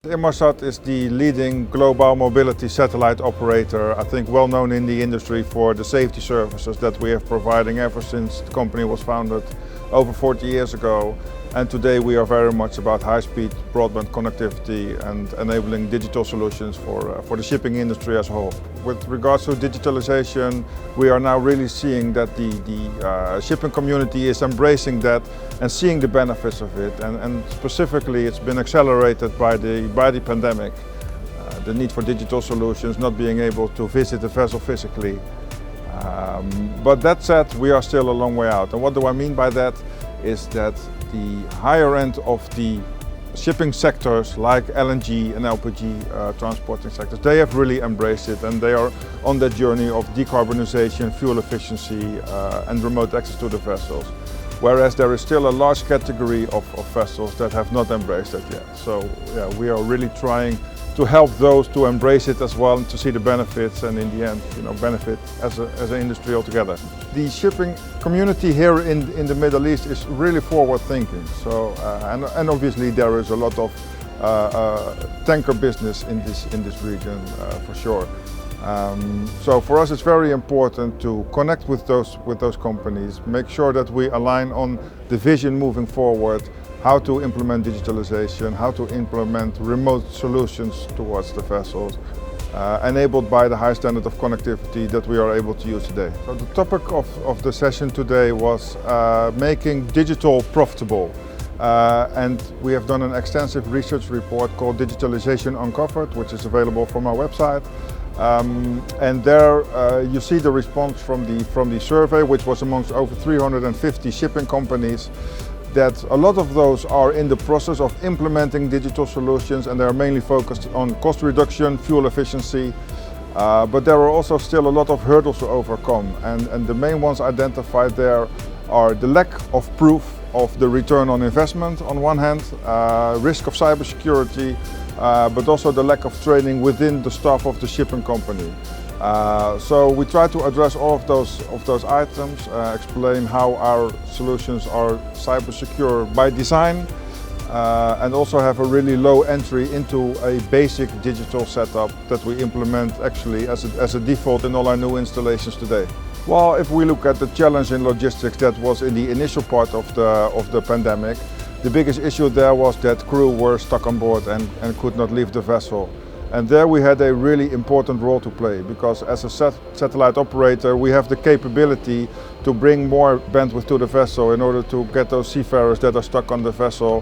Inmarsat is the leading global mobility satellite operator, I think well known in the industry for the safety services that we have providing ever since the company was founded over 40 years ago. And today we are very much about high-speed broadband connectivity and enabling digital solutions for the shipping industry as a whole. With regards to digitalization, we are now really seeing that the shipping community is embracing that and seeing the benefits of it. And specifically, it's been accelerated by the pandemic. The need for digital solutions, not being able to visit the vessel physically. But that said, we are still a long way out. And what do I mean by that? Is that the higher end of the shipping sectors like LNG and LPG transporting sectors, they have really embraced it and they are on that journey of decarbonization, fuel efficiency and remote access to the vessels. Whereas there is still a large category of vessels that have not embraced it yet. So yeah, we are really trying to help those to embrace it as well and to see the benefits and in the end, benefit as an industry altogether. The shipping community here in the Middle East is really forward thinking. So and obviously there is a lot of tanker business in this region for sure. So for us it's very important to connect with those companies, make sure that we align on the vision moving forward, how to implement digitalization, how to implement remote solutions towards the vessels, enabled by the high standard of connectivity that we are able to use today. So the topic of the session today was making digital profitable. And we have done an extensive research report called Digitalisation Uncovered, which is available from our website. And there you see the response from the survey, which was amongst over 350 shipping companies, that a lot of those are in the process of implementing digital solutions and they are mainly focused on cost reduction, fuel efficiency, but there are also still a lot of hurdles to overcome. And the main ones identified there are the lack of proof of the return on investment on one hand, risk of cybersecurity, but also the lack of training within the staff of the shipping company. So we try to address all of those items, explain how our solutions are cyber secure by design, and also have a really low entry into a basic digital setup that we implement actually as a default in all our new installations today. Well, if we look at the challenge in logistics that was in the initial part of the pandemic, the biggest issue there was that crew were stuck on board and could not leave the vessel. And there we had a really important role to play because as a satellite operator we have the capability to bring more bandwidth to the vessel in order to get those seafarers that are stuck on the vessel,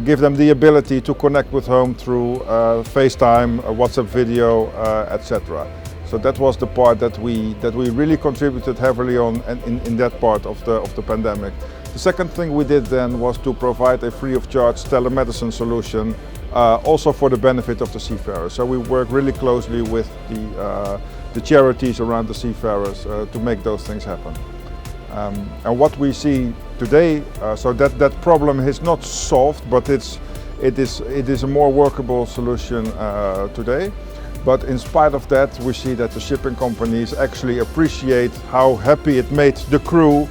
give them the ability to connect with home through FaceTime, WhatsApp video, etc. So that was the part that we really contributed heavily on in that part of the pandemic. The second thing we did then was to provide a free of charge telemedicine solution also for the benefit of the seafarers. So we work really closely with the charities around the seafarers to make those things happen. And what we see today, so that problem is not solved, but it is a more workable solution today. But in spite of that, we see that the shipping companies actually appreciate how happy it made the crew.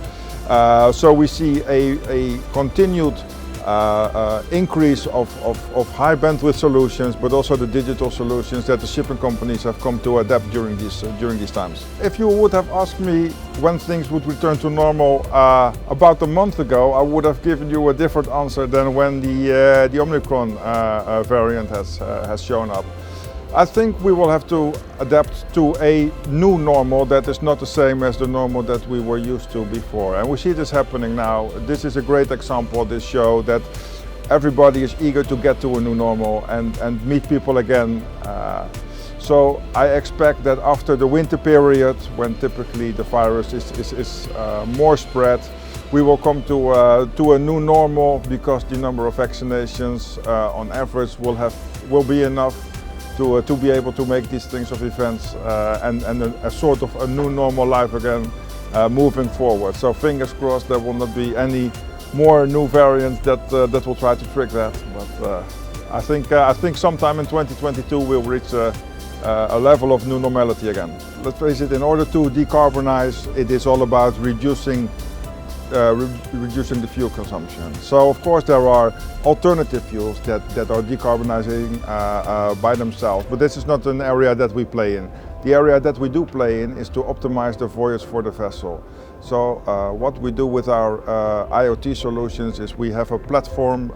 So we see a continued increase of high bandwidth solutions, but also the digital solutions that the shipping companies have come to adapt during these times. If you would have asked me when things would return to normal about a month ago, I would have given you a different answer than when the Omicron variant has shown up. I think we will have to adapt to a new normal that is not the same as the normal that we were used to before. And we see this happening now. This is a great example, this show, that everybody is eager to get to a new normal and meet people again. So I expect that after the winter period, when typically the virus is more spread, we will come to a new normal because the number of vaccinations on average will be enough to be able to make these things of events and a sort of a new normal life again moving forward. So fingers crossed there will not be any more new variants that will try to trick that. But I think sometime in 2022 we'll reach a level of new normality again. Let's face it, in order to decarbonize, it is all about reducing reducing the fuel consumption. So of course there are alternative fuels that are decarbonizing by themselves, but this is not an area that we play in. The area that we do play in is to optimize the voyage for the vessel. So what we do with our IoT solutions is we have a platform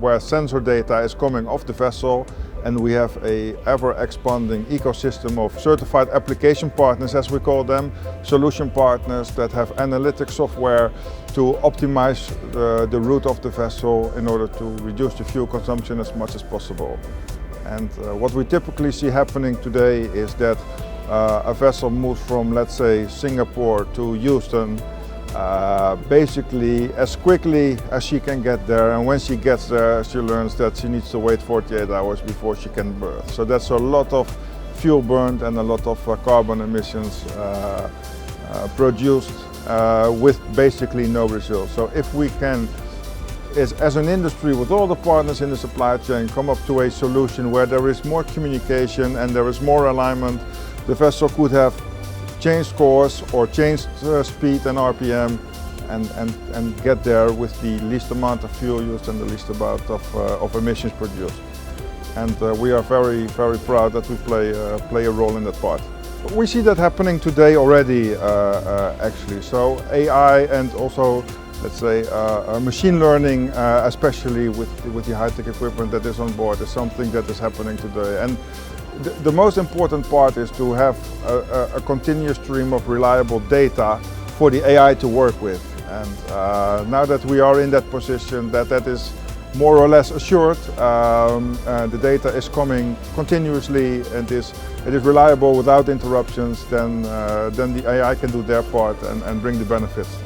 where sensor data is coming off the vessel, and we have a ever-expanding ecosystem of certified application partners, as we call them, solution partners that have analytic software to optimize the route of the vessel in order to reduce the fuel consumption as much as possible. And what we typically see happening today is that a vessel moves from, let's say, Singapore to Houston basically as quickly as she can get there, and when she gets there she learns that she needs to wait 48 hours before she can berth. So that's a lot of fuel burned and a lot of carbon emissions produced with basically no results. So if we can, as an industry with all the partners in the supply chain, come up to a solution where there is more communication and there is more alignment, the vessel could have changed course or changed speed and RPM and get there with the least amount of fuel used and the least amount of emissions produced. And we are very, very proud that we play a role in that part. We see that happening today already, actually. So AI and also, let's say, machine learning, especially with the high-tech equipment that is on board, is something that is happening today. And the most important part is to have a continuous stream of reliable data for the AI to work with. And now that we are in that position, that is more or less assured, the data is coming continuously and it is reliable without interruptions, then the AI can do their part and bring the benefits.